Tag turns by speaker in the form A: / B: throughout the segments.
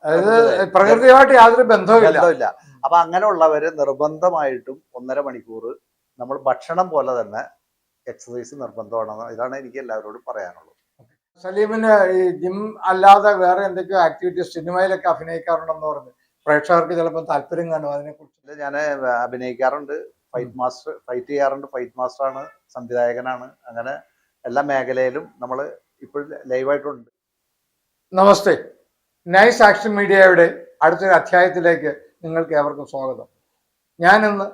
A: അതായത് പ്രകൃതിയുമായിട്ട് യാതൊരു ബന്ധവുമില്ല.
B: അപ്പൊ അങ്ങനെയുള്ളവര് നിർബന്ധമായിട്ടും 1.5 മണിക്കൂർ നമ്മൾ ഭക്ഷണം പോലെ തന്നെ എക്സസൈസ് നിർബന്ധമാണെന്ന് ഇതാണ് എനിക്ക് എല്ലാവരോടും പറയാനുള്ളത്.
A: സലീമിന് ഈ ജിം അല്ലാതെ വേറെ എന്തൊക്കെയോ ആക്ടിവിറ്റീസ് സിനിമയിലൊക്കെ അഭിനയിക്കാറുണ്ടെന്ന് പറഞ്ഞു. പ്രേക്ഷകർക്ക് ചിലപ്പോൾ താല്പര്യം കാണും അതിനെക്കുറിച്ച്.
B: ഞാൻ അഭിനയിക്കാറുണ്ട്, ഫൈറ്റ് ചെയ്യാറുണ്ട്, ഫൈറ്റ് മാസ്റ്ററാണ്, സംവിധായകനാണ്, അങ്ങനെ എല്ലാ മേഖലയിലും നമ്മൾ ഇപ്പോൾ ലൈവായിട്ടുണ്ട്.
A: നമസ്തേ, നൈസ് ആക്ഷൻ മീഡിയയുടെ അടുത്തൊരു അധ്യായത്തിലേക്ക് നിങ്ങൾക്ക് ഏവർക്കും സ്വാഗതം. ഞാനിന്ന്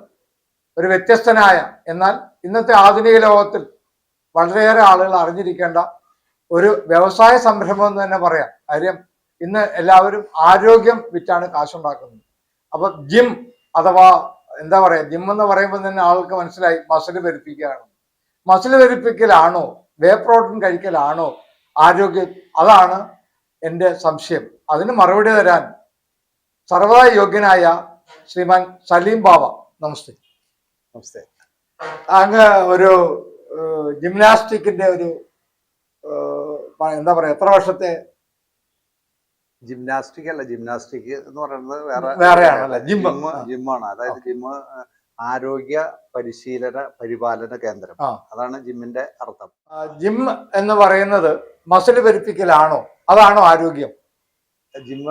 A: ഒരു വ്യത്യസ്തനായ, എന്നാൽ ഇന്നത്തെ ആധുനിക ലോകത്തിൽ വളരെയേറെ ആളുകൾ അറിഞ്ഞിരിക്കേണ്ട ഒരു വ്യവസായ സംരംഭം എന്ന് തന്നെ പറയാം. കാര്യം ഇന്ന് എല്ലാവരും ആരോഗ്യം വിറ്റാണ് കാശുണ്ടാക്കുന്നത്. അപ്പൊ ജിം അഥവാ എന്താ പറയാ, ജിം എന്ന് പറയുമ്പോൾ തന്നെ ആൾക്ക് മനസ്സിലായി മസിൽ പെരുപ്പിക്കുകയാണ്. മസിൽ പെരുപ്പിക്കലാണോ വേ പ്രോട്ടീൻ കഴിക്കലാണോ ആരോഗ്യം? അതാണ് എൻ്റെ സംശയം. അതിന് മറുപടി തരാൻ സർവ്വതാ യോഗ്യനായ ശ്രീമാൻ സലീം ബാബ. നമസ്തേ.
B: നമസ്തേ.
A: അങ്ങ് ഒരു ജിംനാസ്റ്റിക്കിന്റെ ഒരു എന്താ പറയാ, എത്ര വർഷത്തെ?
B: ജിംനാസ്റ്റിക് അല്ല, ജിംനാസ്റ്റിക് എന്ന് പറയുന്നത്
A: വേറെയാണ്,
B: ജിമ്മാണ്. അതായത് ജിം ആരോഗ്യ പരിശീലന പരിപാലന കേന്ദ്രം, അതാണ് ജിമ്മിന്റെ അർത്ഥം.
A: ജിം എന്ന് പറയുന്നത് മസിൽ പെരുപ്പിക്കലാണോ, അതാണോ ആരോഗ്യം?
B: ജിം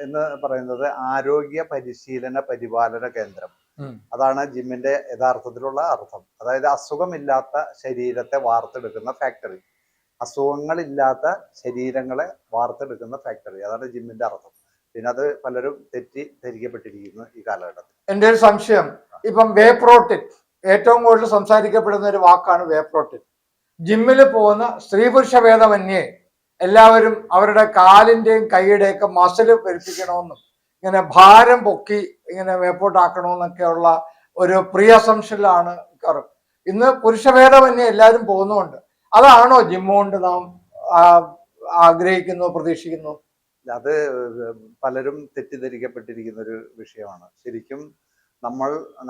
B: എന്ന് പറയുന്നത് ആരോഗ്യ പരിശീലന പരിപാലന കേന്ദ്രം, അതാണ് ജിമ്മിന്റെ യഥാർത്ഥത്തിലുള്ള അർത്ഥം. അതായത് അസുഖമില്ലാത്ത ശരീരത്തെ വാർത്തെടുക്കുന്ന ഫാക്ടറി, അസുഖങ്ങളില്ലാത്ത ശരീരങ്ങളെ വാർത്തെടുക്കുന്ന ഫാക്ടറി, അതാണ് ജിമ്മിന്റെ അർത്ഥം. പിന്നെ അത് പലരും തെറ്റിദ്ധരിക്കപ്പെട്ടിരിക്കുന്നു ഈ കാലഘട്ടത്തിൽ.
A: എൻ്റെ ഒരു സംശയം, ഇപ്പം വേ പ്രോട്ടീൻ ഏറ്റവും കൂടുതൽ സംസാരിക്കപ്പെടുന്ന ഒരു വാക്കാണ് വേ പ്രോട്ടീൻ. ജിമ്മിൽ പോകുന്ന സ്ത്രീ പുരുഷ ഭേദമന്യേ എല്ലാവരും അവരുടെ കാലിന്റെയും കൈയുടെയൊക്കെ മസിൽ പെരുപ്പിക്കണമെന്നും ഇങ്ങനെ ഭാരം പൊക്കി ഇങ്ങനെ വേപ്പോട്ടാക്കണമെന്നൊക്കെയുള്ള ഒരു പ്രീ അസംഷനിലാണ് ഇന്ന് പുരുഷഭേദമന്യേ എല്ലാവരും പോകുന്നുമുണ്ട്. അതാണോ ജിം കൊണ്ട് നാം ആഗ്രഹിക്കുന്നു, പ്രതീക്ഷിക്കുന്നു?
B: അത് പലരും തെറ്റിദ്ധരിക്കപ്പെട്ടിരിക്കുന്ന ഒരു വിഷയമാണ്. ശരിക്കും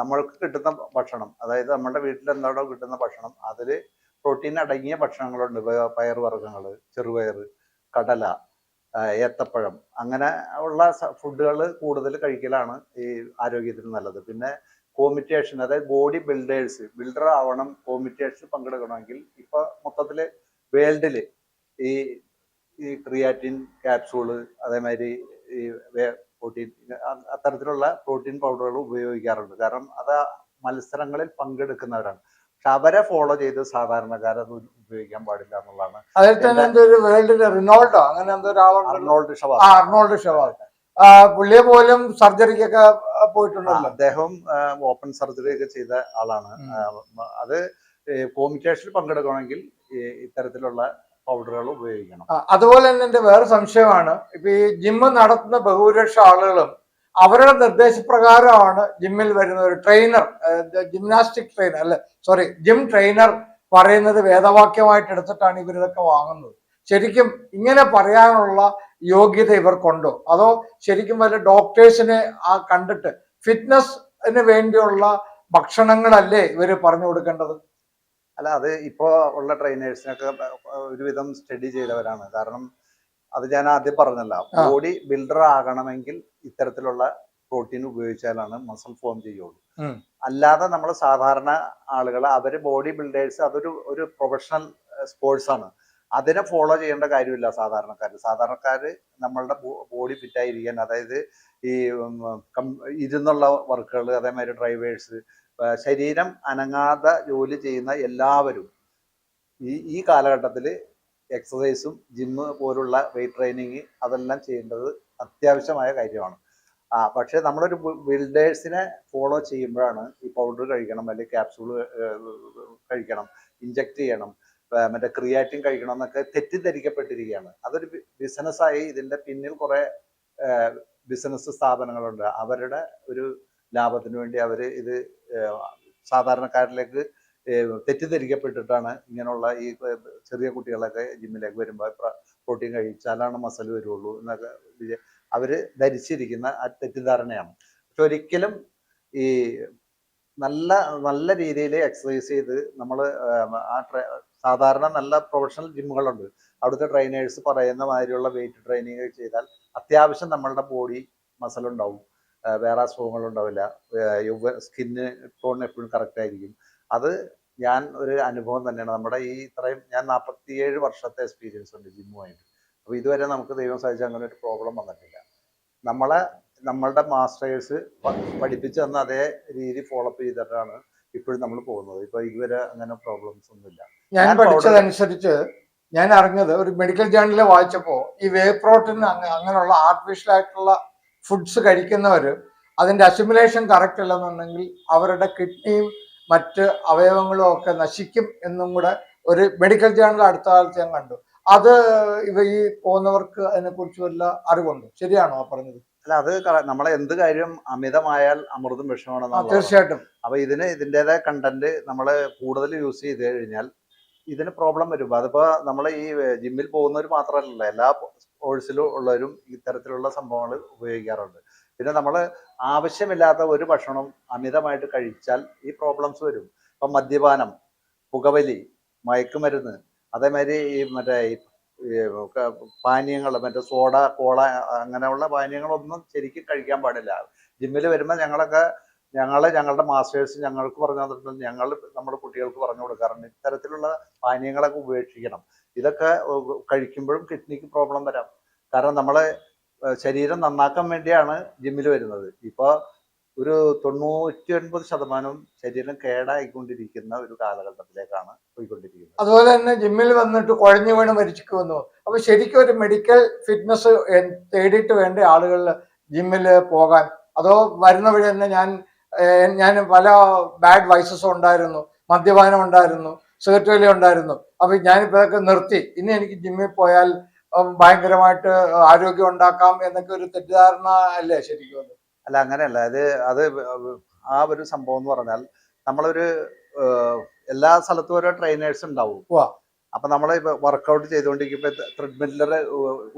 B: നമ്മൾക്ക് കിട്ടുന്ന ഭക്ഷണം, അതായത് നമ്മുടെ വീട്ടിൽ എന്താണോ കിട്ടുന്ന ഭക്ഷണം, അതിൽ പ്രോട്ടീൻ അടങ്ങിയ ഭക്ഷണങ്ങളുണ്ട്. പയറുവർഗ്ഗങ്ങൾ, ചെറുപയർ, കടല, ഏത്തപ്പഴം, അങ്ങനെ ഉള്ള ഫുഡുകൾ കൂടുതൽ കഴിക്കലാണ് ഈ ആരോഗ്യത്തിന് നല്ലത്. പിന്നെ കോമ്പറ്റീഷൻ, അതായത് ബോഡി ബിൽഡർ ആവണം, കോമ്പറ്റീഷനിൽ പങ്കെടുക്കണമെങ്കിൽ ഇപ്പൊ മൊത്തത്തിൽ വേൾഡിൽ ഈ ക്രിയാറ്റിൻ ക്യാപ്സൂള്, അതേമാതിരി ഈ പ്രോട്ടീൻ, അത്തരത്തിലുള്ള പ്രോട്ടീൻ പൗഡറുകൾ ഉപയോഗിക്കാറുണ്ട്. കാരണം അത് മത്സരങ്ങളിൽ പങ്കെടുക്കുന്നവരാണ്. പക്ഷെ അവരെ ഫോളോ ചെയ്ത് സാധാരണക്കാരത് ഉപയോഗിക്കാൻ പാടില്ല എന്നുള്ളതാണ്.
A: അർണോൾഡ് ഷവാസ് പുള്ളിയെ പോലും സർജറിക്കൊക്കെ പോയിട്ടുണ്ടല്ലോ.
B: അദ്ദേഹം ഓപ്പൺ സർജറി ഒക്കെ ചെയ്ത ആളാണ്. അത് കോമ്പറ്റീഷനിൽ പങ്കെടുക്കണമെങ്കിൽ ഇത്തരത്തിലുള്ള പൗഡറുകൾ ഉപയോഗിക്കണം.
A: അതുപോലെ തന്നെ എന്റെ വേറെ സംശയമാണ്, ഇപ്പൊ ഈ ജിമ്മ് നടത്തുന്ന ബഹുഭൂരിപക്ഷ ആളുകളും അവരുടെ നിർദ്ദേശപ്രകാരമാണ് ജിമ്മിൽ വരുന്ന ഒരു ട്രെയിനർ, ജിംനാസ്റ്റിക് ട്രെയിനർ അല്ലെ, സോറി, ജിം ട്രെയിനർ പറയുന്നത് വേദവാക്യമായിട്ട് എടുത്തിട്ടാണ് ഇവരിതൊക്കെ വാങ്ങുന്നത്. ശരിക്കും ഇങ്ങനെ പറയാനുള്ള യോഗ്യത ഇവർക്കുണ്ടോ? അതോ ശരിക്കും വല്ല ഡോക്ടേഴ്സിനെ കണ്ടിട്ട് ഫിറ്റ്നസിന് വേണ്ടിയുള്ള ഭക്ഷണങ്ങളല്ലേ ഇവര് പറഞ്ഞു കൊടുക്കേണ്ടത്?
B: അല്ല, അത് ഇപ്പോൾ ഉള്ള ട്രെയിനേഴ്സിനൊക്കെ ഒരുവിധം സ്റ്റഡി ചെയ്തവരാണ്. കാരണം അത് ഞാൻ ആദ്യം പറഞ്ഞല്ല, ബോഡി ബിൽഡർ ആകണമെങ്കിൽ ഇത്തരത്തിലുള്ള പ്രോട്ടീൻ ഉപയോഗിച്ചാലാണ് മസിൽ ഫോം ചെയ്യുള്ളൂ. അല്ലാതെ നമ്മൾ സാധാരണ ആളുകൾ, അവര് ബോഡി ബിൽഡേഴ്സ്, അതൊരു പ്രൊഫഷണൽ സ്പോർട്സ് ആണ്. അതിനെ ഫോളോ ചെയ്യേണ്ട കാര്യമില്ല സാധാരണക്കാര് നമ്മളുടെ ബോഡി ഫിറ്റായിരിക്കാൻ, അതായത് ഈ ഇരുന്നുള്ള വർക്കുകൾ, അതേമാതിരി ഡ്രൈവേഴ്സ്, ശരീരം അനങ്ങാതെ ജോലി ചെയ്യുന്ന എല്ലാവരും ഈ കാലഘട്ടത്തിൽ എക്സസൈസും ജിമ്മ് പോലുള്ള വെയിറ്റ് ട്രെയിനിങ് അതെല്ലാം ചെയ്യേണ്ടത് അത്യാവശ്യമായ കാര്യമാണ്. പക്ഷെ നമ്മളൊരു ബിൽഡേഴ്സിനെ ഫോളോ ചെയ്യുമ്പോഴാണ് ഈ പൗഡർ കഴിക്കണം, അല്ലെങ്കിൽ ക്യാപ്സൂൾ കഴിക്കണം, ഇഞ്ചക്ട് ചെയ്യണം, മറ്റേ ക്രിയാറ്റിൻ കഴിക്കണം എന്നൊക്കെ തെറ്റിദ്ധരിക്കപ്പെട്ടിരിക്കുകയാണ്. അതൊരു ബിസിനസ്സായി ഇതിൻ്റെ പിന്നിൽ കുറേ ബിസിനസ് സ്ഥാപനങ്ങളുണ്ട്. അവരുടെ ഒരു ലാഭത്തിന് വേണ്ടി അവർ ഇത് സാധാരണക്കാരിലേക്ക് തെറ്റിദ്ധരിക്കപ്പെട്ടിട്ടാണ് ഇങ്ങനെയുള്ള ഈ ചെറിയ കുട്ടികളൊക്കെ ജിമ്മിലേക്ക് വരുമ്പോൾ പ്രോട്ടീൻ കഴിച്ചാലാണ് മസിൽ വരുള്ളൂ എന്നൊക്കെ അവർ ധരിച്ചിരിക്കുന്ന ആ തെറ്റിദ്ധാരണയാണ്. പക്ഷെ ഒരിക്കലും ഈ നല്ല രീതിയിൽ എക്സസൈസ് ചെയ്ത് നമ്മൾ ആ സാധാരണ നല്ല പ്രൊഫഷണൽ ജിമ്മുകളുണ്ട്. അവിടുത്തെ ട്രെയിനേഴ്സ് പറയുന്ന മാതിരിയുള്ള വെയിറ്റ് ട്രെയിനിങ് ചെയ്താൽ അത്യാവശ്യം നമ്മളുടെ ബോഡി മസിൽ ഉണ്ടാവും, വേറെ അസുഖങ്ങളുണ്ടാവില്ല, സ്കിന്ന് ടോൺ എപ്പോഴും കറക്റ്റ് ആയിരിക്കും. അത് ഞാൻ ഒരു അനുഭവം തന്നെയാണ്. നമ്മുടെ ഈ ഇത്രയും ഞാൻ 47 വർഷത്തെ എക്സ്പീരിയൻസ് ഉണ്ട് ജിമ്മുമായിട്ട്. അപ്പോൾ ഇതുവരെ നമുക്ക് ദൈവം സാധിച്ച അങ്ങനെ ഒരു പ്രോബ്ലം വന്നിട്ടില്ല. നമ്മളുടെ മാസ്റ്റേഴ്സ് പഠിപ്പിച്ചു തന്ന അതേ രീതി ഫോളോ അപ്പ് ചെയ്തിട്ടാണ് ഇപ്പോഴും നമ്മൾ പോകുന്നത്. ഇപ്പൊ ഇതുവരെ അങ്ങനെ പ്രോബ്ലംസ് ഒന്നുമില്ല.
A: ഞാൻ പഠിച്ചതനുസരിച്ച് ഞാൻ അറിഞ്ഞത് ഒരു മെഡിക്കൽ ജേർണലിൽ വായിച്ചപ്പോൾ ഈ വേ പ്രോട്ടീൻ അങ്ങനെയുള്ള ആർട്ടിഫിഷ്യൽ ആയിട്ടുള്ള ഫുഡ്സ് കഴിക്കുന്നവര് അതിന്റെ അസിമുലേഷൻ കറക്റ്റ് അല്ലെന്നുണ്ടെങ്കിൽ അവരുടെ കിഡ്നിയും മറ്റ് അവയവങ്ങളും ഒക്കെ നശിക്കും എന്നും കൂടെ ഒരു മെഡിക്കൽ ജേർണൽ അടുത്ത കാലത്ത് ഞാൻ കണ്ടു. അത് ഈ പോകുന്നവർക്ക് അതിനെക്കുറിച്ച് വല്ല അറിവുണ്ട്? ശരിയാണോ പറഞ്ഞത്?
B: അല്ല, അത് നമ്മളെ എന്ത് കാര്യം അമിതമായാൽ അമൃതും വിഷമാണെന്നാണ്.
A: തീർച്ചയായിട്ടും.
B: അപ്പൊ ഇതിൻ്റെതായ കണ്ടന്റ് നമ്മൾ കൂടുതൽ യൂസ് ചെയ്ത് കഴിഞ്ഞാൽ ഇതിന് പ്രോബ്ലം വരും. അതിപ്പോ നമ്മൾ ഈ ജിമ്മിൽ പോകുന്നവർ മാത്രമല്ല, എല്ലാ സ്പോർട്സിലും ഉള്ളവരും ഇത്തരത്തിലുള്ള സംഭവങ്ങൾ ഉപയോഗിക്കാറുണ്ട്. പിന്നെ നമ്മൾ ആവശ്യമില്ലാത്ത ഒരു ഭക്ഷണം അമിതമായിട്ട് കഴിച്ചാൽ ഈ പ്രോബ്ലംസ് വരും. ഇപ്പം മദ്യപാനം, പുകവലി, മയക്കുമരുന്ന്, അതേമാതിരി ഈ മറ്റേ പാനീയങ്ങൾ, മറ്റേ സോഡ, കോള, അങ്ങനെയുള്ള പാനീയങ്ങളൊന്നും ശരിക്കും കഴിക്കാൻ പാടില്ല. ജിമ്മിൽ വരുമ്പോൾ ഞങ്ങളുടെ മാസ്റ്റേഴ്സ് ഞങ്ങൾക്ക് പറഞ്ഞു തന്നിട്ടുണ്ട്, ഞങ്ങൾ നമ്മുടെ കുട്ടികൾക്ക് പറഞ്ഞു കൊടുക്കാറുണ്ട് ഇത്തരത്തിലുള്ള പാനീയങ്ങളൊക്കെ ഉപേക്ഷിക്കണം. ഇതൊക്കെ കഴിക്കുമ്പോഴും കിഡ്നിക്ക് പ്രോബ്ലം വരാം. കാരണം നമ്മളെ ശരീരം നന്നാക്കാൻ വേണ്ടിയാണ് ജിമ്മിൽ വരുന്നത്. ഇപ്പോൾ ഒരു 99% ശരീരം കേടായിക്കൊണ്ടിരിക്കുന്ന ഒരു കാലഘട്ടത്തിലേക്കാണ് പോയിക്കൊണ്ടിരിക്കുന്നത്.
A: അതുപോലെ തന്നെ ജിമ്മിൽ വന്നിട്ട് കുഴഞ്ഞു വീണ് മരിച്ചു വന്നു. അപ്പൊ ശരിക്കും ഒരു മെഡിക്കൽ ഫിറ്റ്നസ് തേടിയിട്ട് വേണ്ട ആളുകൾ ജിമ്മിൽ പോകാൻ? അതോ വരുന്ന വഴി തന്നെ ഞാൻ പല ബാഡ് വൈസസും ഉണ്ടായിരുന്നു, മദ്യപാനം ഉണ്ടായിരുന്നു, സിഗരറ്റ് വലി ഉണ്ടായിരുന്നു, അപ്പൊ ഞാനിപ്പോ ഇതൊക്കെ നിർത്തി, ഇനി എനിക്ക് ജിമ്മിൽ പോയാൽ ഭയങ്കരമായിട്ട് ആരോഗ്യം ഉണ്ടാക്കാം എന്നൊക്കെ ഒരു തെറ്റിദ്ധാരണ അല്ലേ ശരിക്കും?
B: അല്ല, അങ്ങനെയല്ല. അത് ആ ഒരു സംഭവം എന്ന് പറഞ്ഞാൽ നമ്മളൊരു എല്ലാ സ്ഥലത്തും ഓരോ ട്രെയിനേഴ്സ് ഉണ്ടാവും. അപ്പൊ നമ്മൾ വർക്കൗട്ട് ചെയ്തുകൊണ്ടിരിക്കുമ്പോ ത്രെഡ്മില്ലർ,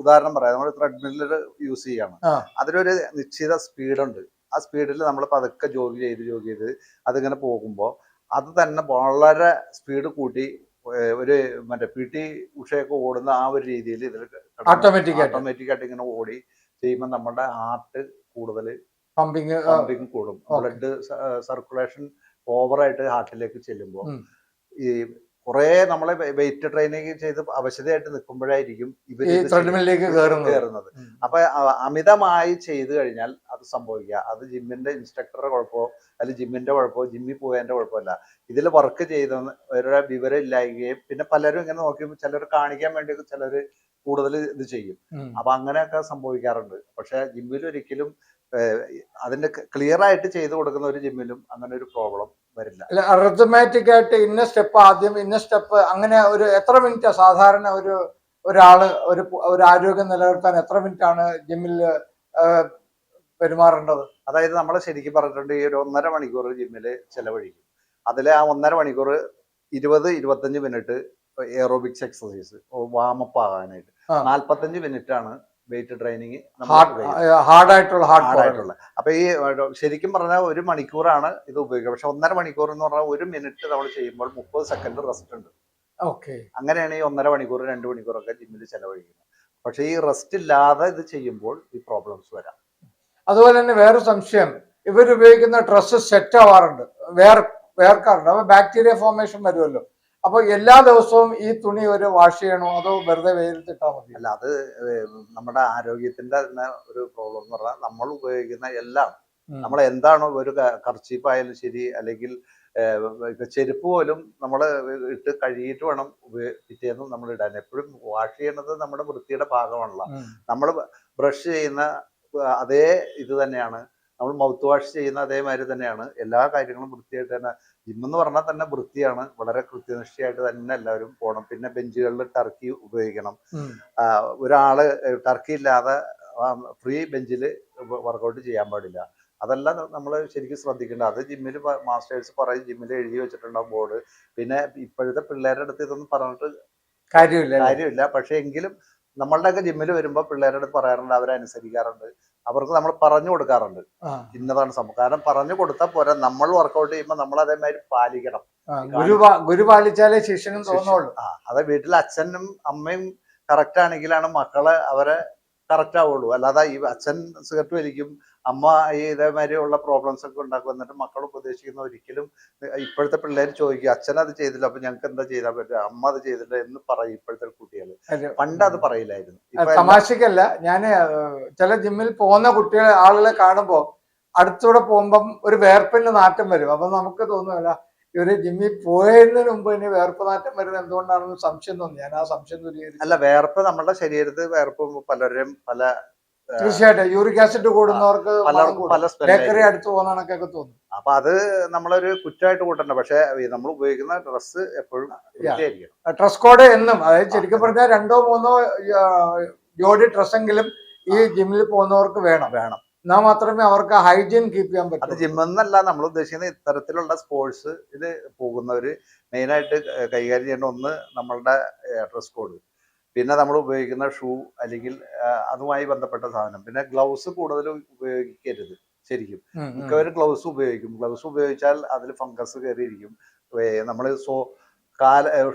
B: ഉദാഹരണം പറയാം, നമ്മൾ ത്രെഡ്മില്ലർ യൂസ് ചെയ്യാണ്. അതിനൊരു നിശ്ചിത സ്പീഡുണ്ട്. ആ സ്പീഡിൽ നമ്മൾ പതുക്കെ ജോഗ് ചെയ്ത് അതിങ്ങനെ പോകുമ്പോൾ അത് തന്നെ വളരെ സ്പീഡ് കൂട്ടി ഒരു മറ്റേ PT ഉഷയൊക്കെ ഓടുന്ന ആ ഒരു രീതിയിൽ ഇതിൽ ഓട്ടോമാറ്റിക് ആയിട്ട് ഇങ്ങനെ ഓടി ചെയ്യുമ്പോൾ നമ്മുടെ ഹാർട്ട് കൂടുതൽ പമ്പിങ് കൂടും. ബ്ലഡ് സർക്കുലേഷൻ ഓവറായിട്ട് ഹാർട്ടിലേക്ക് ചെല്ലുമ്പോൾ ഈ കുറെ നമ്മളെ വെയിറ്റ് ട്രെയിനിങ് ചെയ്ത് അവശതയായിട്ട് നിൽക്കുമ്പോഴായിരിക്കും ഇവരിലേക്ക് കയറുന്നത്. അപ്പൊ അമിതമായി ചെയ്തു കഴിഞ്ഞാൽ അത് സംഭവിക്കുക. അത് ജിമ്മിന്റെ ഇൻസ്ട്രക്ടറുടെ കുഴപ്പമോ അല്ലെങ്കിൽ ജിമ്മിന്റെ കുഴപ്പമോ ജിമ്മിൽ പോയതിന്റെ കുഴപ്പമല്ല. ഇതിൽ വർക്ക് ചെയ്തവരുടെ വിവരം ഇല്ലായ്ക്കുകയും പിന്നെ പലരും ഇങ്ങനെ നോക്കിയപ്പോൾ ചിലർ കാണിക്കാൻ വേണ്ടി ചിലർ കൂടുതൽ ഇത് ചെയ്യും. അപ്പൊ അങ്ങനെയൊക്കെ സംഭവിക്കാറുണ്ട്. പക്ഷെ ജിമ്മിൽ ഒരിക്കലും അതിന്റെ ക്ലിയർ ആയിട്ട് ചെയ്തു കൊടുക്കുന്ന ഒരു ജിമ്മിലും അങ്ങനെ ഒരു പ്രോബ്ലം വരില്ല.
A: അറിത്മാറ്റിക് ആയിട്ട് ഇന്ന സ്റ്റെപ്പ് ആദ്യം, ഇന്ന സ്റ്റെപ്പ്, അങ്ങനെ ഒരു എത്ര മിനിറ്റ് സാധാരണ ഒരാള് ഒരു ആരോഗ്യം നിലനിർത്താൻ എത്ര മിനിറ്റ് ആണ് ജിമ്മിൽ പെരുമാറേണ്ടത്?
B: അതായത് നമ്മൾ ശരിക്കും പറഞ്ഞിട്ടുണ്ട് ഈ ഒരു 1.5 മണിക്കൂർ ജിമ്മിൽ ചെലവഴിക്കും. അതിലെ ആ 1.5 മണിക്കൂർ 20-25 മിനിറ്റ് എയറോബിക്സ് എക്സസൈസ് വാമപ്പ് ആകാനായിട്ട്, 45 മിനിറ്റ് ആണ് വെയിറ്റ് ട്രെയിനിങ്, ഹാർഡായിട്ടുള്ള. അപ്പൊ ഈ ശരിക്കും പറഞ്ഞാൽ 1 മണിക്കൂറാണ് ഇത് ഉപയോഗിക്കുക. പക്ഷെ 1.5 മണിക്കൂർ എന്ന് പറഞ്ഞാൽ 1 മിനിറ്റ് നമ്മൾ ചെയ്യുമ്പോൾ 30 സെക്കൻഡ് റെസ്റ്റ് ഉണ്ട്. അങ്ങനെയാണ് ഈ 1.5 മണിക്കൂർ 2 മണിക്കൂറൊക്കെ ജിമ്മിൽ ചെലവഴിക്കുന്നത്. പക്ഷെ ഈ റെസ്റ്റ് ഇല്ലാതെ ഇത് ചെയ്യുമ്പോൾ ഈ പ്രോബ്ലംസ് വരാം.
A: അതുപോലെ തന്നെ വേറെ സംശയം, ഇവരുപയോഗിക്കുന്ന ഡ്രസ്സ് സെറ്റ് ആവാറുണ്ട്, വേർക്കാറുണ്ട്, അപ്പൊ ബാക്ടീരിയ ഫോർമേഷൻ വരുമല്ലോ. അപ്പൊ എല്ലാ ദിവസവും ഈ തുണി ഒരു വാഷ് ചെയ്യണോ അതോ വെറുതെ വെയിലത്തിട്ടാൽ മതി?
B: അല്ല, അത് നമ്മുടെ ആരോഗ്യത്തിന്റെ തന്നെ ഒരു പ്രോബ്ലം എന്ന് പറഞ്ഞാൽ നമ്മൾ ഉപയോഗിക്കുന്ന എല്ലാം, നമ്മൾ എന്താണോ ഒരു കർച്ചീപ്പായാലും ശരി, അല്ലെങ്കിൽ ചെരുപ്പ് പോലും നമ്മൾ ഇട്ട് കഴുകിയിട്ട് വേണം പിറ്റേന്നും നമ്മൾ ഇടാൻ. എപ്പോഴും വാഷ് ചെയ്യണത് നമ്മുടെ വൃത്തിയുടെ ഭാഗമാണല്ലോ. നമ്മൾ ബ്രഷ് ചെയ്യുന്ന അതേ ഇത് തന്നെയാണ്, നമ്മൾ മൗത്ത് വാഷ് ചെയ്യുന്ന അതേമാതിരി തന്നെയാണ് എല്ലാ കാര്യങ്ങളും വൃത്തിയായിട്ട് തന്നെ. ജിമ്മെന്ന് പറഞ്ഞാൽ തന്നെ വൃത്തിയാണ്, വളരെ കൃത്യനിഷ്ഠയായിട്ട് തന്നെ എല്ലാവരും പോകണം. പിന്നെ ബെഞ്ചുകളിൽ ടർക്കി ഉപയോഗിക്കണം. ഒരാള് ടർക്കി ഇല്ലാതെ ഫ്രീ ബെഞ്ചിൽ വർക്കൗട്ട് ചെയ്യാൻ പാടില്ല. അതെല്ലാം നമ്മൾ ശരിക്കും ശ്രദ്ധിക്കേണ്ടത്. അത് ജിമ്മിൽ മാസ്റ്റേഴ്സ് പറയും, ജിമ്മിൽ എഴുതി വെച്ചിട്ടുണ്ടാവും ബോർഡ്. പിന്നെ ഇപ്പോഴത്തെ പിള്ളേരുടെ അടുത്ത് ഇതൊന്നും പറഞ്ഞിട്ട് കാര്യമില്ല. പക്ഷെ എങ്കിലും നമ്മളുടെയൊക്കെ ജിമ്മിൽ വരുമ്പോൾ പിള്ളേരുടെ അടുത്ത് പറയാറുണ്ട്, അവരനുസരിക്കാറുണ്ട്. അവർക്ക് നമ്മൾ പറഞ്ഞു കൊടുക്കാറുണ്ട്
A: ആ,
B: ഇന്നതാണ് സംഭവം. കാരണം പറഞ്ഞു കൊടുത്താൽ പോരാ, നമ്മൾ വർക്കൗട്ട് ചെയ്യുമ്പോൾ നമ്മൾ അതേമാതിരി പാലിക്കണം.
A: ഗുരു പാലിച്ചാലേ ശിഷ്യനും തോന്നുള്ളൂ.
B: അത് വീട്ടിൽ അച്ഛനും അമ്മയും കറക്റ്റ് ആണെങ്കിലാണ് മക്കളെ അവരെ കറക്റ്റ് ആവുള്ളൂ. അല്ലാതെ ഈ അച്ഛൻ സിഗരറ്റ് വലിക്കും, അമ്മ ഈ ഇതേമാതിരി ഉള്ള പ്രോബ്ലംസ് ഒക്കെ ഉണ്ടാക്കും, എന്നിട്ട് മക്കൾ ഉപദേശിക്കുന്ന ഒരിക്കലും ഇപ്പോഴത്തെ പിള്ളേർ ചോദിക്കും അച്ഛൻ അത് ചെയ്തില്ല അപ്പൊ ഞങ്ങൾക്ക് എന്താ ചെയ്താൽ പറ്റുക, അമ്മ അത് ചെയ്തില്ല എന്ന് പറയും ഇപ്പോഴത്തെ കുട്ടികൾ. പണ്ട് അത് പറയില്ലായിരുന്നു.
A: തമാശക്കല്ല, ഞാൻ ചില ജിമ്മിൽ പോകുന്ന കുട്ടികളെ ആളുകളെ കാണുമ്പോൾ അടുത്തൂടെ പോകുമ്പം ഒരു വേർപ്പിന്റെ നാറ്റം വരും. അപ്പൊ നമുക്ക് തോന്നുമല്ല ഇവര് ജിമ്മിൽ പോയതിനു മുമ്പ് ഇനി വേർപ്പ് നാറ്റം വരുന്നത് എന്തുകൊണ്ടാണെന്ന് സംശയം തോന്നി. ഞാൻ ആ സംശയം ദൂരീകരിച്ചു.
B: അല്ല, വേർപ്പ് നമ്മുടെ ശരീരത്തിൽ വേർപ്പ് പലരും പല
A: തീർച്ചയായിട്ടും യൂറിക് ആസിഡ് കൂടുന്നവർക്ക്
B: പല
A: ബേക്കറി അടുത്ത് പോകുന്ന കണക്കൊക്കെ തോന്നും.
B: അപ്പൊ അത് നമ്മളൊരു കുറ്റമായിട്ട് കൂട്ടണ്ട. പക്ഷെ നമ്മൾ ഉപയോഗിക്കുന്ന ഡ്രസ്സ് എപ്പോഴും വൃത്തിയായിരിക്കണം.
A: ഡ്രസ് കോഡ് എന്നും, അതായത് ശരിക്കും പറഞ്ഞാൽ 2-3 ജോഡി ഡ്രസ്സെങ്കിലും ഈ ജിമ്മിൽ പോകുന്നവർക്ക് വേണം. എന്നാൽ മാത്രമേ അവർക്ക് ഹൈജീൻ കീപ്പ് ചെയ്യാൻ പറ്റൂ.
B: അത് ജിമ്മെന്നല്ല നമ്മൾ ഉദ്ദേശിക്കുന്നത്, ഇത്തരത്തിലുള്ള സ്പോർട്സ് ഇത് പോകുന്നവര് മെയിനായിട്ട് കൈകാര്യം ചെയ്യേണ്ട ഒന്ന് നമ്മളുടെ ഡ്രസ് കോഡ്, പിന്നെ നമ്മൾ ഉപയോഗിക്കുന്ന ഷൂ അല്ലെങ്കിൽ അതുമായി ബന്ധപ്പെട്ട സാധനം, പിന്നെ ഗ്ലൗസ് കൂടുതൽ ഉപയോഗിക്കരുത്. ശരിക്കും മിക്കവരും ഗ്ലൗസ് ഉപയോഗിക്കും. ഗ്ലൗസ് ഉപയോഗിച്ചാൽ അതിൽ ഫംഗസ് കയറിയിരിക്കും. നമ്മൾ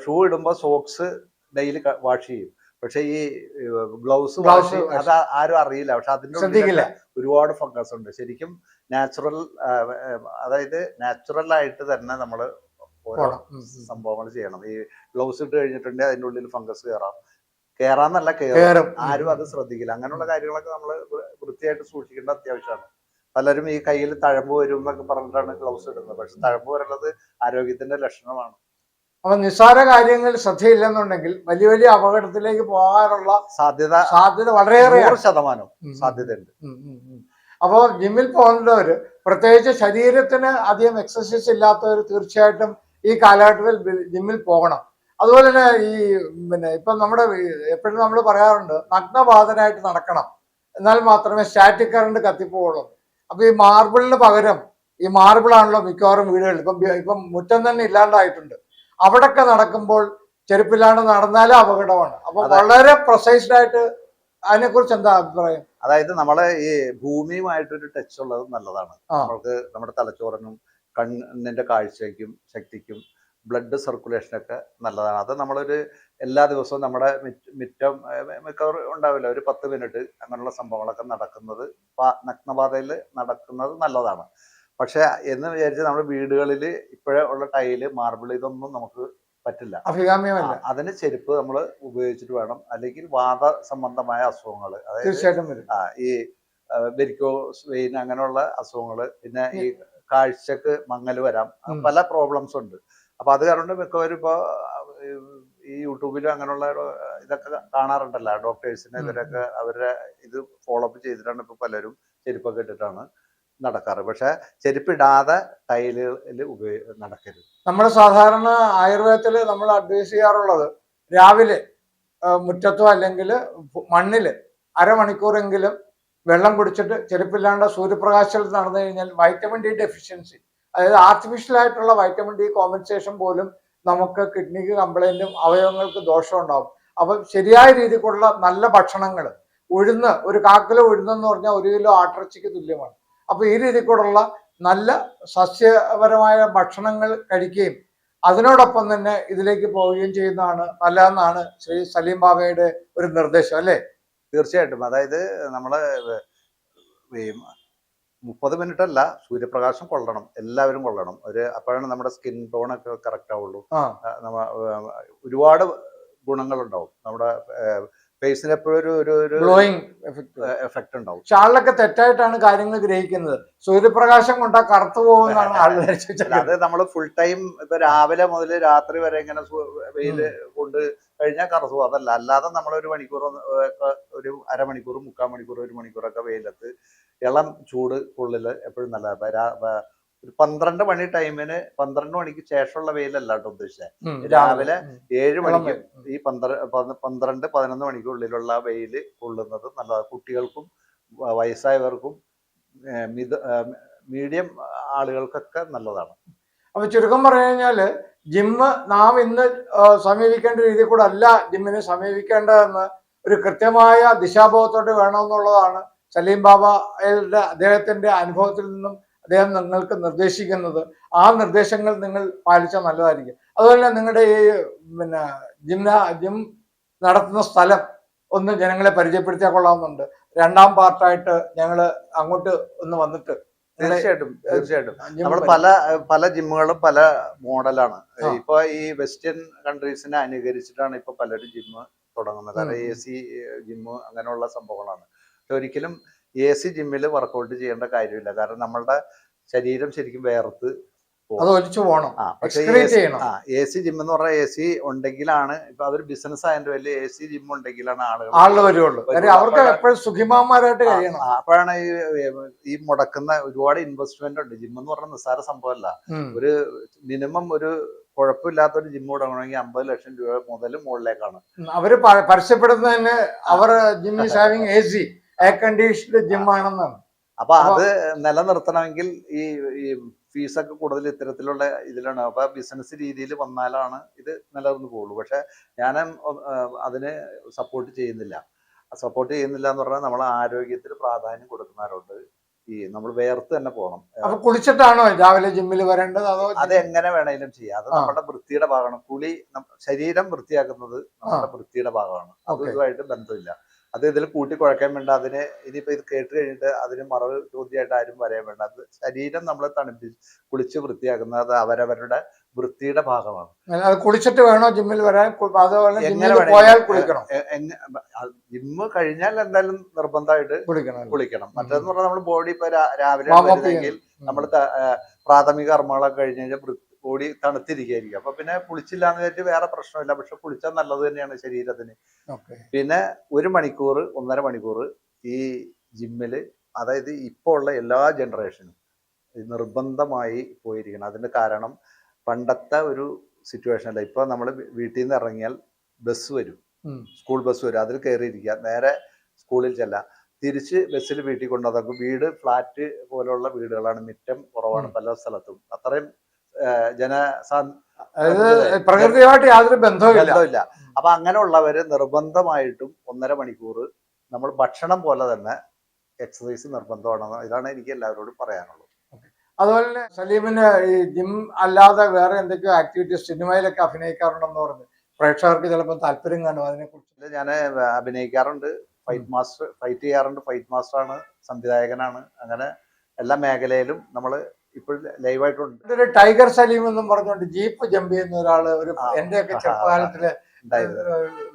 B: ഷൂ ഇടുമ്പോൾ സോക്സ് ഡെയിലി വാഷ് ചെയ്യും. പക്ഷെ ഈ ഗ്ലൗസ് അത് ആരും അറിയില്ല. പക്ഷെ അതിൻ്റെ ഒരുപാട് ഫംഗസ് ഉണ്ട്. ശരിക്കും നാച്ചുറൽ, അതായത് നാച്ചുറൽ ആയിട്ട് തന്നെ നമ്മൾ ഓരോ സംഭവങ്ങൾ ചെയ്യണം. ഈ ഗ്ലൗസ് ഇട്ട് കഴിഞ്ഞിട്ടുണ്ടെങ്കിൽ അതിൻ്റെ ഉള്ളിൽ ഫംഗസ് കയറാന്നല്ല, കയറും. ആരും അത് ശ്രദ്ധിക്കില്ല. അങ്ങനെയുള്ള കാര്യങ്ങളൊക്കെ നമ്മൾ വൃത്തിയായിട്ട് സൂക്ഷിക്കേണ്ട അത്യാവശ്യമാണ്. പലരും ഈ കയ്യിൽ തഴമ്പ് വരും എന്നൊക്കെ പറഞ്ഞിട്ടാണ് ഗ്ലൗസ് ഇടുന്നത്. പക്ഷെ തഴമ്പ് വരുന്നത് ആരോഗ്യത്തിന്റെ ലക്ഷണമാണ്.
A: അപ്പൊ നിസ്സാര കാര്യങ്ങൾ ശ്രദ്ധയില്ലെന്നുണ്ടെങ്കിൽ വലിയ വലിയ അപകടത്തിലേക്ക് പോകാനുള്ള സാധ്യത വളരെയേറെ
B: 100% സാധ്യതയുണ്ട്.
A: അപ്പോൾ ജിമ്മിൽ പോകുന്നവര്, പ്രത്യേകിച്ച് ശരീരത്തിന് അധികം എക്സസൈസ് ഇല്ലാത്തവർ തീർച്ചയായിട്ടും ഈ കാലഘട്ടത്തിൽ ജിമ്മിൽ പോകണം. അതുപോലെ തന്നെ ഈ ഇപ്പം എപ്പോഴും നമ്മൾ പറയാറുണ്ട് നഗ്നപാതനായിട്ട് നടക്കണം, എന്നാൽ മാത്രമേ സ്റ്റാറ്റിക് കറണ്ട് കത്തിപ്പോവുള്ളൂ. അപ്പൊ ഈ മാർബിളിന് പകരം ഈ മാർബിളാണല്ലോ മിക്കവാറും വീടുകളിൽ. ഇപ്പം മുറ്റം തന്നെ ഇല്ലാണ്ടായിട്ടുണ്ട്. അവിടൊക്കെ നടക്കുമ്പോൾ ചെരുപ്പില്ലാണ്ട് നടന്നാലും അപകടമാണ്. അപ്പൊ വളരെ പ്രൊസൈസ്ഡ് ആയിട്ട് അതിനെക്കുറിച്ച് എന്താ അഭിപ്രായം?
B: അതായത് നമ്മളെ ഈ ഭൂമിയുമായിട്ടൊരു ടച്ച് ഉള്ളത് നല്ലതാണ്. നമ്മൾക്ക് നമ്മുടെ തലച്ചോറിനും കണ്ണിന്റെ കാഴ്ചയ്ക്കും ശക്തിക്കും ബ്ലഡ് സർക്കുലേഷനൊക്കെ നല്ലതാണ്. അത് നമ്മളൊരു എല്ലാ ദിവസവും നമ്മുടെ മിറ്റം മിക്കവർ ഉണ്ടാവില്ല, ഒരു 10 മിനിറ്റ് അങ്ങനെയുള്ള സംഭവങ്ങളൊക്കെ നടക്കുന്നത്, നഗ്നപാതയിൽ നടക്കുന്നത് നല്ലതാണ്. പക്ഷെ എന്ന് വിചാരിച്ച് നമ്മുടെ വീടുകളിൽ ഇപ്പോഴേ ഉള്ള ടൈല്, മാർബിൾ ഇതൊന്നും നമുക്ക് പറ്റില്ല.
A: അഭികാമ്യമല്ല.
B: അതിന് ചെരുപ്പ് നമ്മൾ ഉപയോഗിച്ചിട്ട് വേണം. അല്ലെങ്കിൽ വാത സംബന്ധമായ അസുഖങ്ങൾ,
A: തീർച്ചയായിട്ടും
B: ഈ വെരിക്കോസ് വെയിൻ അങ്ങനെയുള്ള അസുഖങ്ങൾ, പിന്നെ ഈ കാഴ്ചക്ക് മങ്ങൽ വരാം, പല പ്രോബ്ലംസ് ഉണ്ട്. അപ്പൊ അത് കാരണം മിക്കവരും ഇപ്പൊ ഈ യൂട്യൂബിലും അങ്ങനെയുള്ള ഇതൊക്കെ കാണാറുണ്ടല്ലോ, ഡോക്ടേഴ്സിനെ ഇവരൊക്കെ അവരുടെ ഇത് ഫോളോ അപ്പ് ചെയ്തിട്ടാണ് ഇപ്പൊ പലരും ചെരുപ്പൊക്കെ ഇട്ടിട്ടാണ് നടക്കാറ്. പക്ഷെ ചെരുപ്പിടാതെ ടൈലുകളിൽ നടക്കരുത്.
A: നമ്മൾ സാധാരണ ആയുർവേദത്തിൽ നമ്മൾ അഡ്വൈസ് ചെയ്യാറുള്ളത് രാവിലെ മുറ്റത്തോ അല്ലെങ്കിൽ മണ്ണിൽ അരമണിക്കൂറെങ്കിലും വെള്ളം കുടിച്ചിട്ട് ചെരുപ്പില്ലാണ്ട് സൂര്യപ്രകാശത്തിൽ നടന്നു കഴിഞ്ഞാൽ വൈറ്റമിൻ ഡി ഡെഫിഷ്യൻസി, അതായത് ആർട്ടിഫിഷ്യൽ ആയിട്ടുള്ള വൈറ്റമിൻ ഡി കോമ്പൻസേഷൻ പോലും നമുക്ക് കിഡ്നിക്ക് കംപ്ലൈന്റും അവയവങ്ങൾക്ക് ദോഷം ഉണ്ടാവും. അപ്പം ശരിയായ രീതിക്കുള്ള നല്ല ഭക്ഷണങ്ങൾ, ഉഴുന്ന്, ഒരു കാക്കിലോ ഉഴുന്നെന്ന് പറഞ്ഞാൽ 1 കിലോ ആട്ടിറച്ചിക്ക് തുല്യമാണ്. അപ്പൊ ഈ രീതിക്കുള്ള നല്ല സസ്യപരമായ ഭക്ഷണങ്ങൾ കഴിക്കുകയും അതിനോടൊപ്പം തന്നെ ഇതിലേക്ക് പോവുകയും ചെയ്യുന്നതാണ് നല്ലതെന്നാണ് ശ്രീ സലീം ബാബയുടെ ഒരു നിർദ്ദേശം, അല്ലേ?
B: തീർച്ചയായിട്ടും. അതായത് നമ്മള് 30 മിനിറ്റ് അല്ല, സൂര്യപ്രകാശം കൊള്ളണം, എല്ലാവരും കൊള്ളണം. അപ്പോഴാണ് നമ്മുടെ സ്കിൻ ടോൺ ഒക്കെ കറക്റ്റ് ആവുള്ളൂ. ഒരുപാട് ഗുണങ്ങളുണ്ടാവും. നമ്മുടെ ഫേസിന് എപ്പോഴും ഒരു
A: ഗ്ലോയിങ്
B: എഫക്ട് ഉണ്ടാവും.
A: ആളിലൊക്കെ തെറ്റായിട്ടാണ് കാര്യങ്ങൾ ഗ്രഹിക്കുന്നത്. സൂര്യപ്രകാശം കൊണ്ടാ കറുത്തു പോകുന്നതാണ് ആളുകൾ.
B: അത് നമ്മൾ ഫുൾ ടൈം ഇപ്പൊ രാവിലെ മുതൽ രാത്രി വരെ ഇങ്ങനെ വെയില് കൊണ്ട് കഴിഞ്ഞാൽ കറുത്തു പോകും. അതല്ല, അല്ലാതെ നമ്മൾ ഒരു മണിക്കൂർ, ഒരു അരമണിക്കൂർ, 3/4 മണിക്കൂർ, 1 മണിക്കൂറൊക്കെ വെയിലത്ത് ഇളം ചൂട് ഉള്ളിൽ എപ്പോഴും നല്ലതാണ്. ഒരു 12 മണി ടൈമിന്, 12 മണിക്ക് ശേഷമുള്ള വെയിലല്ല കേട്ടോ ഉദ്ദേശിച്ചത്. രാവിലെ 7 മണിക്ക് ഈ 12-11 മണിക്കുള്ളിലുള്ള വെയില് കൊള്ളുന്നത് നല്ലതാണ്. കുട്ടികൾക്കും വയസ്സായവർക്കും മീഡിയം ആളുകൾക്കൊക്കെ നല്ലതാണ്.
A: അപ്പൊ ചുരുക്കം പറഞ്ഞു കഴിഞ്ഞാല് ജിമ്മ് നാം ഇന്ന് സമീപിക്കേണ്ട രീതിയിൽ കൂടെ അല്ല ജിമ്മിനെ സമീപിക്കേണ്ടതെന്ന് ഒരു കൃത്യമായ ദിശാബോധത്തോടെ വേണമെന്നുള്ളതാണ് സലീം ബാബയുടെ അദ്ദേഹത്തിന്റെ അനുഭവത്തിൽ നിന്നും അദ്ദേഹം നിങ്ങൾക്ക് നിർദ്ദേശിക്കുന്നത്, ആ നിർദ്ദേശങ്ങൾ നിങ്ങൾ പാലിച്ചാൽ നല്ലതായിരിക്കും. അതുപോലെ തന്നെ നിങ്ങളുടെ ഈ പിന്നെ ജിം നടത്തുന്ന സ്ഥലം ഒന്ന് ജനങ്ങളെ പരിചയപ്പെടുത്തിയാൽ കൊള്ളാവുന്നുണ്ട്. രണ്ടാം പാർട്ടായിട്ട് ഞങ്ങൾ അങ്ങോട്ട് ഒന്ന് വന്നിട്ട്
B: തീർച്ചയായിട്ടും നമ്മൾ പല ജിമ്മുകളും പല മോഡലാണ്. ഇപ്പൊ ഈ വെസ്റ്റേൺ കൺട്രീസിനെ അനുകരിച്ചിട്ടാണ് ഇപ്പൊ പലരും ജിമ്മ് തുടങ്ങുന്നത്. കാരണം AC ജിമ്മ് അങ്ങനെയുള്ള സംഭവങ്ങളാണ്. പക്ഷെ ഒരിക്കലും AC ജിമ്മിൽ വർക്കൗട്ട് ചെയ്യേണ്ട കാര്യമില്ല. കാരണം നമ്മളുടെ ശരീരം ശരിക്കും വേർത്ത്
A: അത് ഒലിച്ചു പോകണം.
B: പക്ഷേ AC ജിം എന്ന് പറഞ്ഞാൽ AC ഉണ്ടെങ്കിലാണ്, ഇപ്പൊ അതൊരു ബിസിനസ് ആയതിന്റെ വലിയ AC ജിം ഉണ്ടെങ്കിലാണ്
A: ആളുകൾ വരുള്ളൂ. അവർക്ക് എപ്പോഴും സുഖിമാന്മാരായിട്ട് കഴിയണം.
B: അപ്പോഴാണ് ഈ മുടക്കുന്ന ഒരുപാട് ഇൻവെസ്റ്റ്മെന്റ് ഉണ്ട്. ജിം എന്ന് പറഞ്ഞാൽ നിസ്സാര സംഭവമല്ല. ഒരു മിനിമം ഒരു കുഴപ്പമില്ലാത്ത ഒരു ജിം തുടങ്ങണമെങ്കിൽ 50 ലക്ഷം രൂപ മുതൽ മുകളിലേക്കാണ്.
A: അവര് പരസ്യപ്പെടുന്നതന്നെ അവർ gym is having AC air conditioned gym ആണെന്നാണ്.
B: അപ്പൊ അത് നിലനിർത്തണമെങ്കിൽ ഈ ഫീസൊക്കെ കൂടുതൽ ഇത്തരത്തിലുള്ള ഇതിലാണ്. അപ്പൊ ബിസിനസ് രീതിയിൽ വന്നാലാണ് ഇത് നിലനിർന്നു പോകുള്ളൂ. പക്ഷെ ഞാൻ അതിന് സപ്പോർട്ട് ചെയ്യുന്നില്ല എന്ന് പറഞ്ഞാൽ നമ്മൾ ആരോഗ്യത്തിന് പ്രാധാന്യം കൊടുക്കുന്നവരുണ്ട്. നമ്മൾ വേർത്ത് തന്നെ പോകണം.
A: അപ്പൊ കുളിച്ചിട്ടാണോ രാവിലെ ജിമ്മിൽ വരേണ്ടത്? അതോ
B: അത് എങ്ങനെ വേണേലും ചെയ്യാം. അത് നമ്മുടെ വൃത്തിയുടെ ഭാഗമാണ്. കുളി ശരീരം വൃത്തിയാക്കുന്നത് നമ്മുടെ വൃത്തിയുടെ ഭാഗമാണ്. അതുമായിട്ട് ബന്ധമില്ല. അത് ഇതിൽ കൂട്ടി കുഴക്കാൻ വേണ്ട. അതിന് ഇനിയിപ്പോ ഇത് കേട്ട് കഴിഞ്ഞിട്ട് അതിന് മറവ് ചോദ്യമായിട്ട് ആരും വരാൻ വേണ്ട. അത് ശരീരം നമ്മളെ കുളിച്ച് വൃത്തിയാക്കുന്നത് അത് അവരവരുടെ വൃത്തിയുടെ ഭാഗമാണ്.
A: അത് കുളിച്ചിട്ട് വേണോ ജിമ്മിൽ വരാൻ? പോയാൽ കുളിക്കണം.
B: ജിമ്മ് കഴിഞ്ഞാൽ എന്തായാലും നിർബന്ധമായിട്ട് കുളിക്കണം. മറ്റേന്ന് പറഞ്ഞാൽ നമ്മൾ ബോഡി ഇപ്പൊ രാവിലെ വരുന്നെങ്കിൽ നമ്മൾ പ്രാഥമിക കർമ്മങ്ങളൊക്കെ കഴിഞ്ഞ് കഴിഞ്ഞാൽ ബോഡി തണുത്തിരിക്കുകയായിരിക്കും. അപ്പൊ പിന്നെ കുളിച്ചില്ല എന്ന് വെച്ചിട്ട് വേറെ പ്രശ്നമില്ല. പക്ഷെ കുളിച്ചാൽ നല്ലത് തന്നെയാണ് ശരീരത്തിന്. പിന്നെ 1 മണിക്കൂർ 1.5 മണിക്കൂർ ഈ ജിമ്മില്, അതായത് ഇപ്പോൾ ഉള്ള എല്ലാ ജനറേഷനും നിർബന്ധമായി പോയിരിക്കണം. അതിന്റെ കാരണം പണ്ടത്തെ ഒരു സിറ്റുവേഷൻ അല്ല. ഇപ്പൊ നമ്മൾ വീട്ടിൽ നിന്ന് ഇറങ്ങിയാൽ ബസ് വരും, സ്കൂൾ ബസ് വരും. അതിൽ കയറിയിരിക്കുക, നേരെ സ്കൂളിൽ ചെല്ലാം, തിരിച്ച് ബസ്സിൽ വീട്ടിൽ കൊണ്ടുവന്നേക്കും. വീട് ഫ്ലാറ്റ് പോലുള്ള വീടുകളാണ്, മുറ്റം കുറവാണ് പല സ്ഥലത്തും. അത്രയും
A: പ്രകൃതിയുമായിട്ട് യാതൊരു ബന്ധവുമില്ല.
B: അപ്പൊ അങ്ങനെയുള്ളവര് നിർബന്ധമായിട്ടും 1.5 മണിക്കൂർ നമ്മൾ ഭക്ഷണം പോലെ തന്നെ എക്സസൈസ് നിർബന്ധമാണെന്ന്, ഇതാണ് എനിക്ക് എല്ലാവരോടും പറയാനുള്ളത്.
A: അതുപോലെ തന്നെ സലീമിന് ഈ ജിം അല്ലാതെ വേറെ എന്തൊക്കെയോ ആക്ടിവിറ്റീസ്, സിനിമയിലൊക്കെ അഭിനയിക്കാറുണ്ടെന്ന് പറഞ്ഞു. പ്രേക്ഷകർക്ക് ചിലപ്പോൾ താല്പര്യം കാണും അതിനെ കുറിച്ച്.
B: ഞാൻ അഭിനയിക്കാറുണ്ട്, ഫൈറ്റ് ചെയ്യാറുണ്ട്. ഫൈറ്റ് മാസ്റ്റർ ആണ്, സംവിധായകനാണ്. അങ്ങനെ എല്ലാ മേഖലയിലും നമ്മൾ ഇപ്പോൾ ലൈവായിട്ടുണ്ട്.
A: ഒരു ടൈഗർ സലീം എന്നും പറഞ്ഞുകൊണ്ട് ജീപ്പ് ജമ്പ് ചെയ്യുന്ന ഒരാള് എന്റെയൊക്കെ ചെറുപ്പകാലത്തില്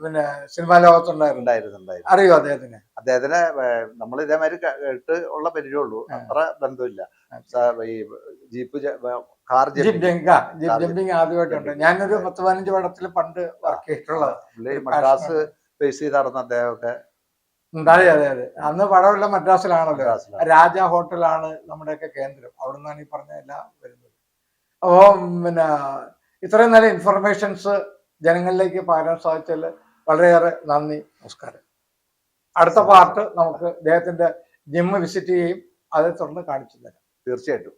A: പിന്നെ സിനിമാ ലോകത്തുണ്ടായിരുന്നു. അറിയോ
B: അദ്ദേഹത്തിനെ നമ്മൾ ഇതേമാതിരി കേട്ട് ഉള്ള പരിചയമുള്ളൂ, അത്ര ബന്ധമില്ല. ഈ കാർ
A: ജമ്പിങ് ആദ്യമായിട്ടുണ്ട്. ഞാനൊരു 10-15 പടത്തിൽ പണ്ട് വർക്ക് ചെയ്തിട്ടുള്ളത്.
B: മദ്രാസ് ഫേസ് ചെയ്തായിരുന്നു അദ്ദേഹമൊക്കെ.
A: അതെ. അന്ന് പടമുള്ള മദ്രാസിലാണല്ലോ. രാജ ഹോട്ടലാണ് നമ്മുടെയൊക്കെ കേന്ദ്രം. അവിടെ നിന്നാണ് ഈ പറഞ്ഞ എല്ലാം വരുന്നത്. അപ്പോ പിന്നെ ഇത്രയും നല്ല ഇൻഫർമേഷൻസ് ജനങ്ങളിലേക്ക് പകരാൻ സാധിച്ചതിൽ വളരെയേറെ നന്ദി. നമസ്കാരം. അടുത്ത പാർട്ട് നമുക്ക് അദ്ദേഹത്തിന്റെ ജിമ്മ് വിസിറ്റ് ചെയ്യും, അതേ തുടർന്ന് കാണിച്ചു തരാം.
B: തീർച്ചയായിട്ടും.